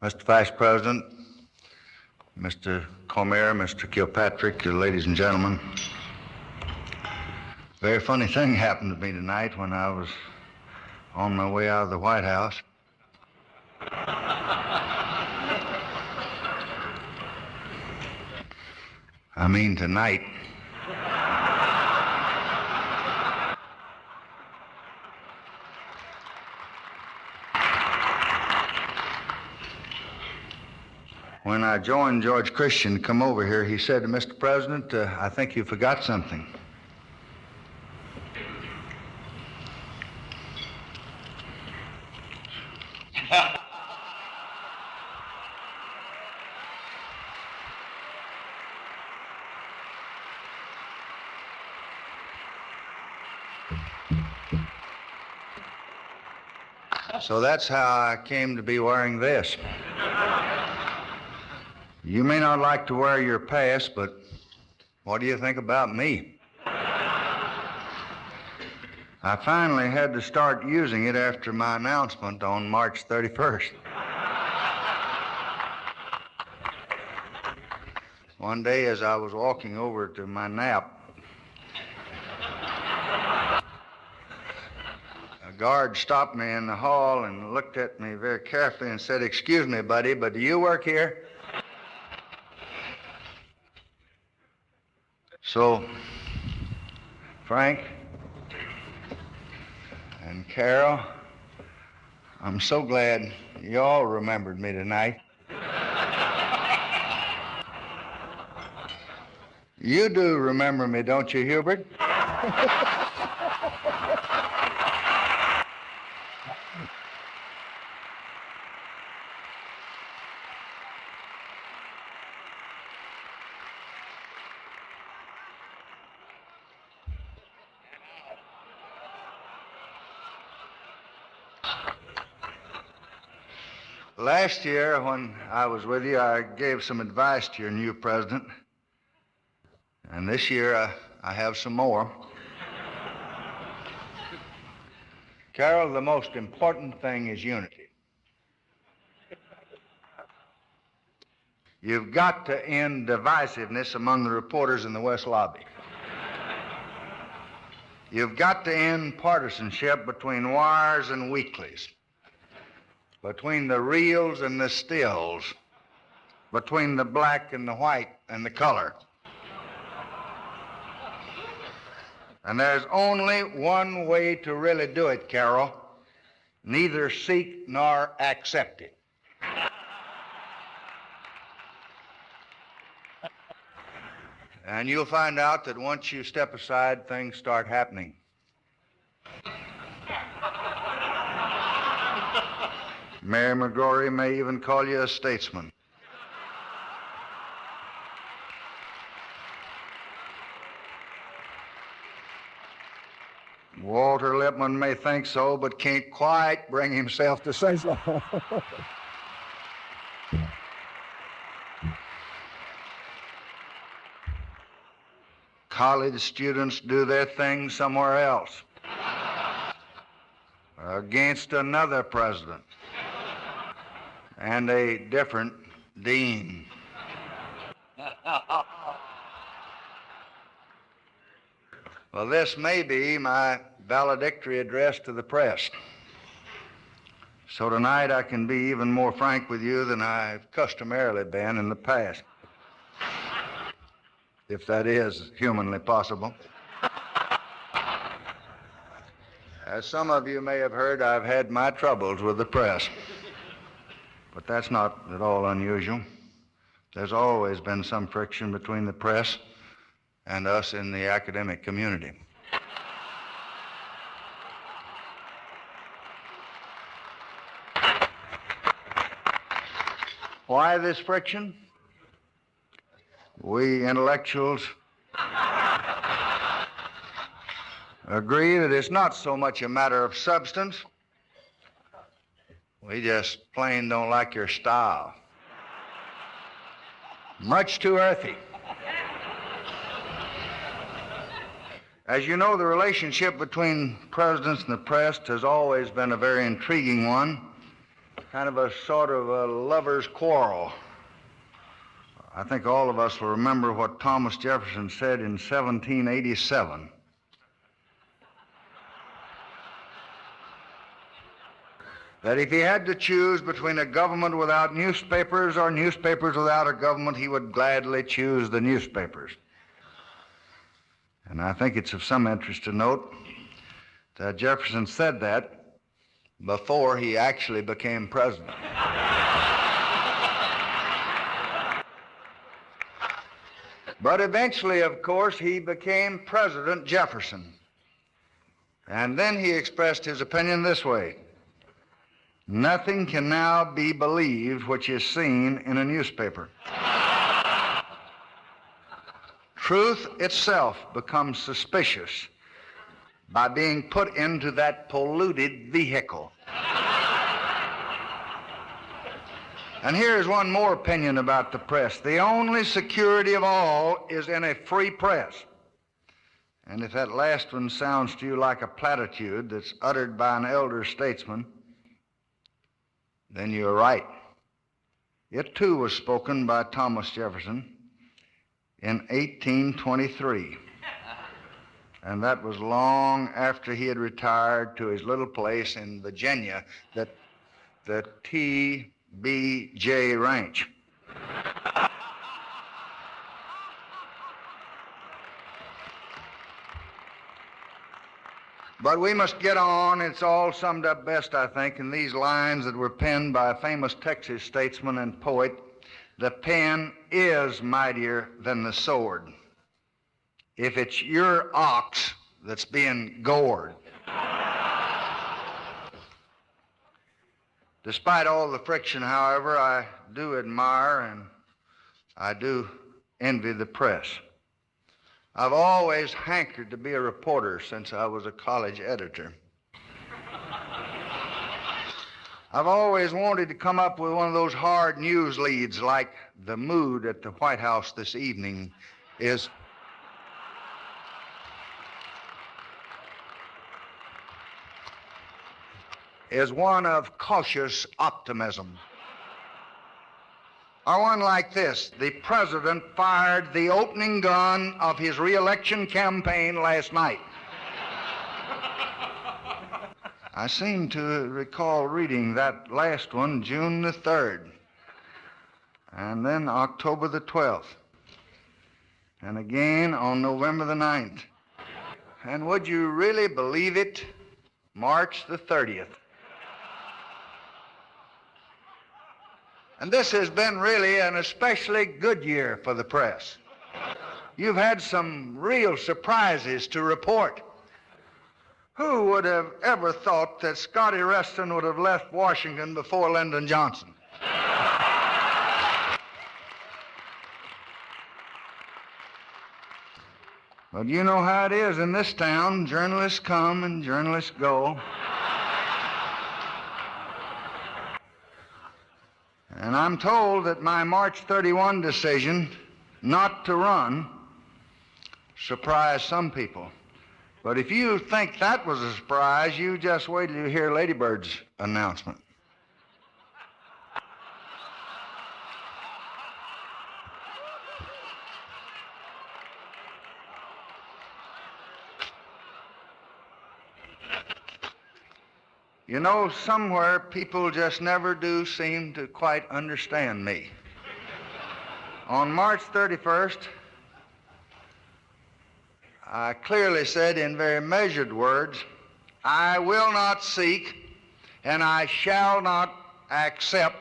Mr. Vice President, Mr. Cormier, Mr. Kilpatrick, ladies and gentlemen. Very funny thing happened to me tonight when I was on my way out of the White House. I mean tonight. When I joined George Christian to come over here, he said to Mr. President, I think you forgot something. So that's how I came to be wearing this. You may not like to wear your past, but what do you think about me? I finally had to start using it after my announcement on March 31st. One day as I was walking over to my nap, a guard stopped me in the hall and looked at me very carefully and said, "Excuse me, buddy, but do you work here?" So, Frank and Carol, I'm so glad you all remembered me tonight. You do remember me, don't you, Hubert? Last year, when I was with you, I gave some advice to your new president. And this year, I have some more. Carol, the most important thing is unity. You've got to end divisiveness among the reporters in the West Lobby. You've got to end partisanship between wires and weeklies, between the reels and the stills, between the black and the white and the color. And there's only one way to really do it, Carol. Neither seek nor accept it. And you'll find out that once you step aside, things start happening. Mary McGrory may even call you a statesman. Walter Lippmann may think so, but can't quite bring himself to say so. College students do their thing somewhere else, against another president and a different dean. Well, this may be my valedictory address to the press. So tonight I can be even more frank with you than I've customarily been in the past, if that is humanly possible. As some of you may have heard, I've had my troubles with the press, but that's not at all unusual. There's always been some friction between the press and us in the academic community. Why this friction? We intellectuals agree that it's not so much a matter of substance. We just plain don't like your style. Much too earthy. As you know, the relationship between presidents and the press has always been a very intriguing one. kind of a sort of a lover's quarrel. I think all of us will remember what Thomas Jefferson said in 1787. That if he had to choose between a government without newspapers or newspapers without a government, he would gladly choose the newspapers. And I think it's of some interest to note that Jefferson said that before he actually became president. But eventually, of course, he became President Jefferson. And then he expressed his opinion this way: nothing can now be believed which is seen in a newspaper. Truth itself becomes suspicious by being put into that polluted vehicle. And here's one more opinion about the press. The only security of all is in a free press. And if that last one sounds to you like a platitude that's uttered by an elder statesman, then you're right. It too was spoken by Thomas Jefferson in 1823. And that was long after he had retired to his little place in Virginia, the T.B.J. Ranch. But we must get on. It's all summed up best, I think, in these lines that were penned by a famous Texas statesman and poet: the pen is mightier than the sword if it's your ox that's being gored. Despite all the friction, however, I do admire and I do envy the press. I've always hankered to be a reporter since I was a college editor. I've always wanted to come up with one of those hard news leads like the mood at the White House this evening is one of cautious optimism. Or one like this: the president fired the opening gun of his re-election campaign last night. I seem to recall reading that last one June the 3rd, and then October the 12th, and again on November the 9th. And would you really believe it, March the 30th. And this has been really an especially good year for the press. You've had some real surprises to report. Who would have ever thought that Scotty Reston would have left Washington before Lyndon Johnson? But you know how it is in this town. Journalists come and journalists go. And I'm told that my March 31 decision not to run surprised some people. But if you think that was a surprise, you just wait till you hear Lady Bird's announcement. You know, somewhere people just never do seem to quite understand me. On March 31st, I clearly said in very measured words, I will not seek and I shall not accept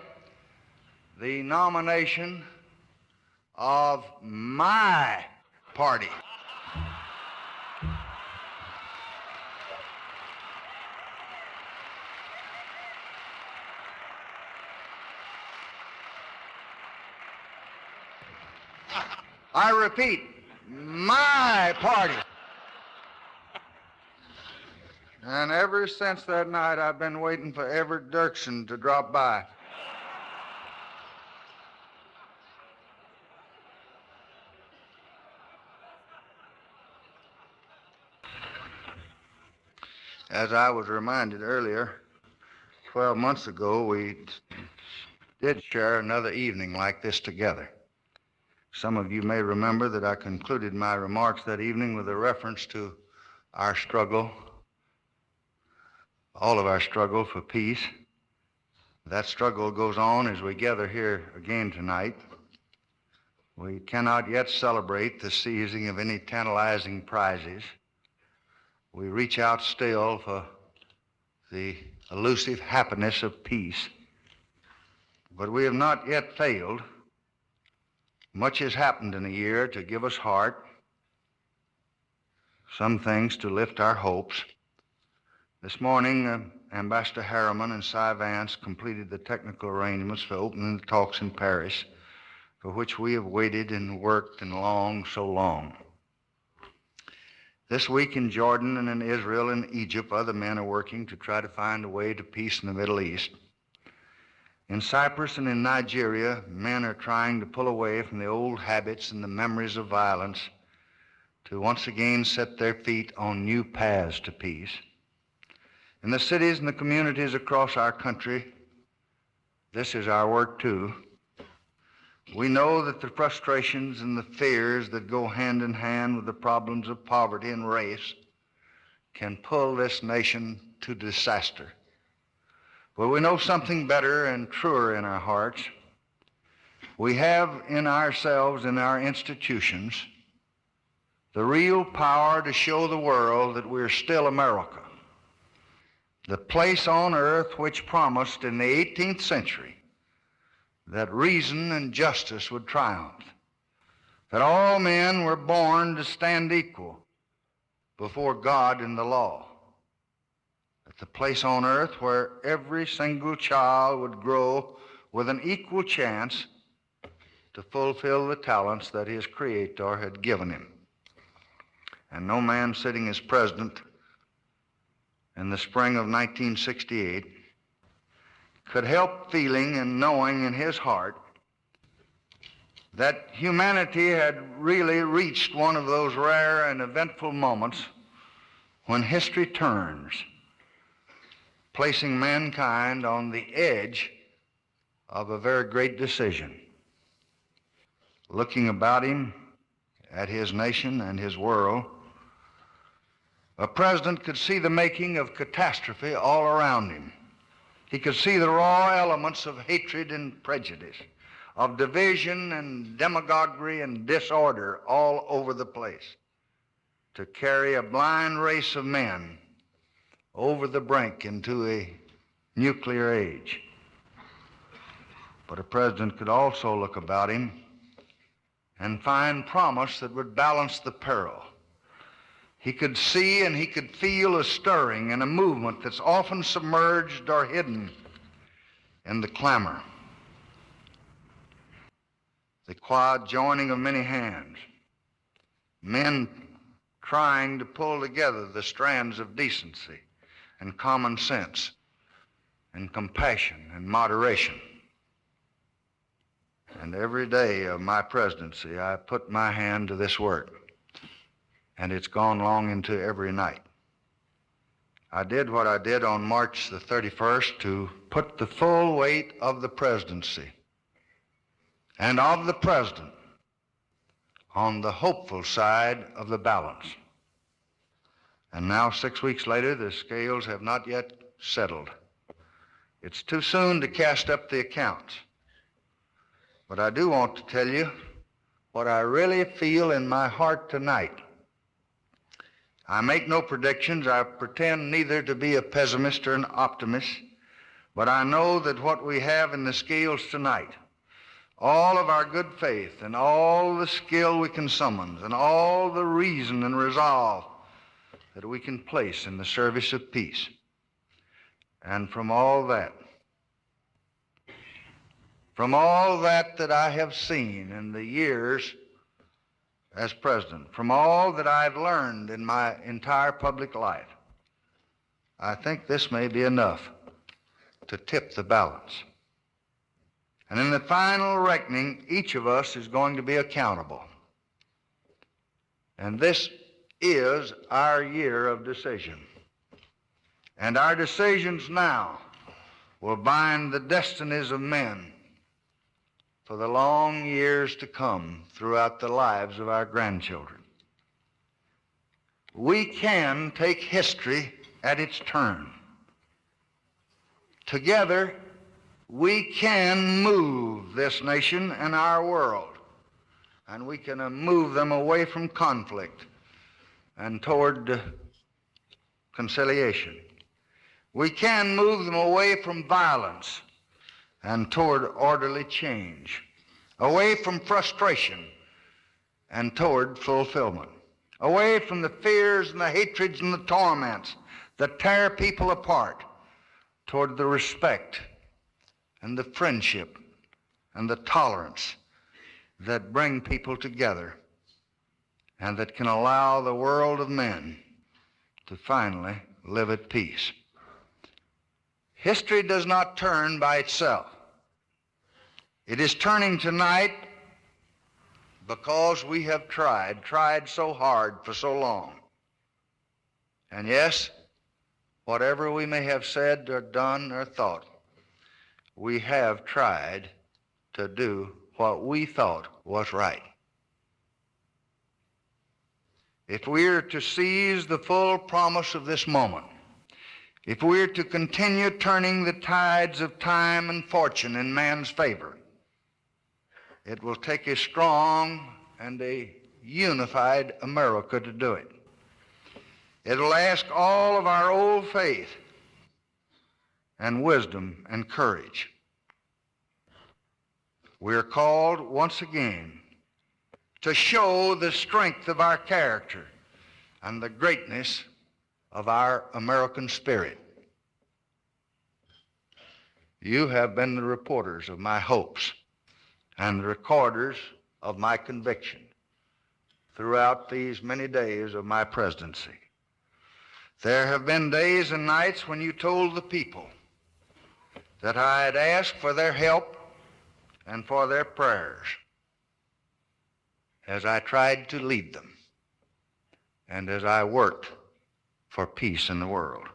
the nomination of my party. I repeat, my party. And ever since that night, I've been waiting for Everett Dirksen to drop by. As I was reminded earlier, 12 months ago, we did share another evening like this together. Some of you may remember that I concluded my remarks that evening with a reference to our struggle, all of our struggle for peace. That struggle goes on as we gather here again tonight. We cannot yet celebrate the seizing of any tantalizing prizes. We reach out still for the elusive happiness of peace, but we have not yet failed. Much has happened in a year to give us heart, some things to lift our hopes. This morning, Ambassador Harriman and Cy Vance completed the technical arrangements for opening the talks in Paris, for which we have waited and worked and longed so long. This week in Jordan and in Israel and Egypt, other men are working to try to find a way to peace in the Middle East. In Cyprus and in Nigeria, men are trying to pull away from the old habits and the memories of violence to once again set their feet on new paths to peace. In the cities and the communities across our country, this is our work too. We know that the frustrations and the fears that go hand in hand with the problems of poverty and race can pull this nation to disaster. But we know something better and truer in our hearts. We have in ourselves, in our institutions, the real power to show the world that we're still America, the place on earth which promised in the 18th century that reason and justice would triumph, that all men were born to stand equal before God and the law, that the place on earth where every single child would grow with an equal chance to fulfill the talents that his Creator had given him. And no man sitting as president in the spring of 1968 could help feeling and knowing in his heart that humanity had really reached one of those rare and eventful moments when history turns, placing mankind on the edge of a very great decision. Looking about him at his nation and his world, a president could see the making of catastrophe all around him. He could see the raw elements of hatred and prejudice, of division and demagoguery and disorder all over the place, to carry a blind race of men over the brink into a nuclear age. But a president could also look about him and find promise that would balance the peril. He could see and he could feel a stirring and a movement that's often submerged or hidden in the clamor, the quiet joining of many hands, men trying to pull together the strands of decency and common sense and compassion and moderation. And every day of my presidency, I put my hand to this work. And it's gone long into every night. I did what I did on March the 31st to put the full weight of the presidency and of the president on the hopeful side of the balance. And now, 6 weeks later, the scales have not yet settled. It's too soon to cast up the accounts. But I do want to tell you what I really feel in my heart tonight. I make no predictions. I pretend neither to be a pessimist or an optimist, but I know that what we have in the scales tonight, all of our good faith and all the skill we can summon and all the reason and resolve that we can place in the service of peace. And from all that that I have seen in the years as president, from all that I've learned in my entire public life, I think this may be enough to tip the balance. And in the final reckoning, each of us is going to be accountable. And this is our year of decision. And our decisions now will bind the destinies of men for the long years to come throughout the lives of our grandchildren. We can take history at its turn. Together, we can move this nation and our world, and we can move them away from conflict and toward conciliation. We can move them away from violence and toward orderly change, away from frustration and toward fulfillment, away from the fears and the hatreds and the torments that tear people apart, toward the respect and the friendship and the tolerance that bring people together and that can allow the world of men to finally live at peace. History does not turn by itself. It is turning tonight because we have tried so hard for so long. And yes, whatever we may have said or done or thought, we have tried to do what we thought was right. If we are to seize the full promise of this moment, if we are to continue turning the tides of time and fortune in man's favor, it will take a strong and a unified America to do it. It'll ask all of our old faith and wisdom and courage. We're called once again to show the strength of our character and the greatness of our American spirit. You have been the reporters of my hopes and the recorders of my conviction throughout these many days of my presidency. There have been days and nights when you told the people that I had asked for their help and for their prayers as I tried to lead them and as I worked for peace in the world.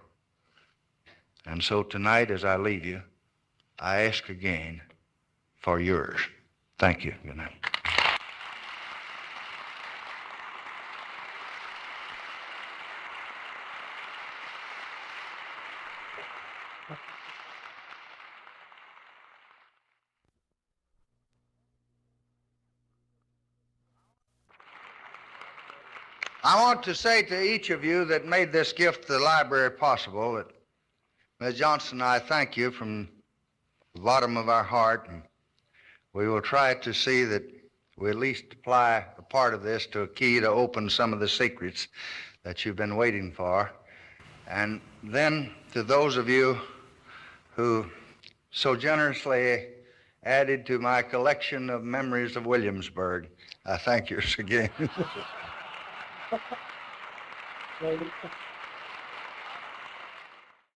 And so tonight, as I leave you, I ask again for yours. Thank you. Good night. I want to say to each of you that made this gift to the library possible that, Ms. Johnson, I thank you from the bottom of our heart, and we will try to see that we at least apply a part of this to a key to open some of the secrets that you've been waiting for. And then to those of you who so generously added to my collection of memories of Williamsburg, I thank you again.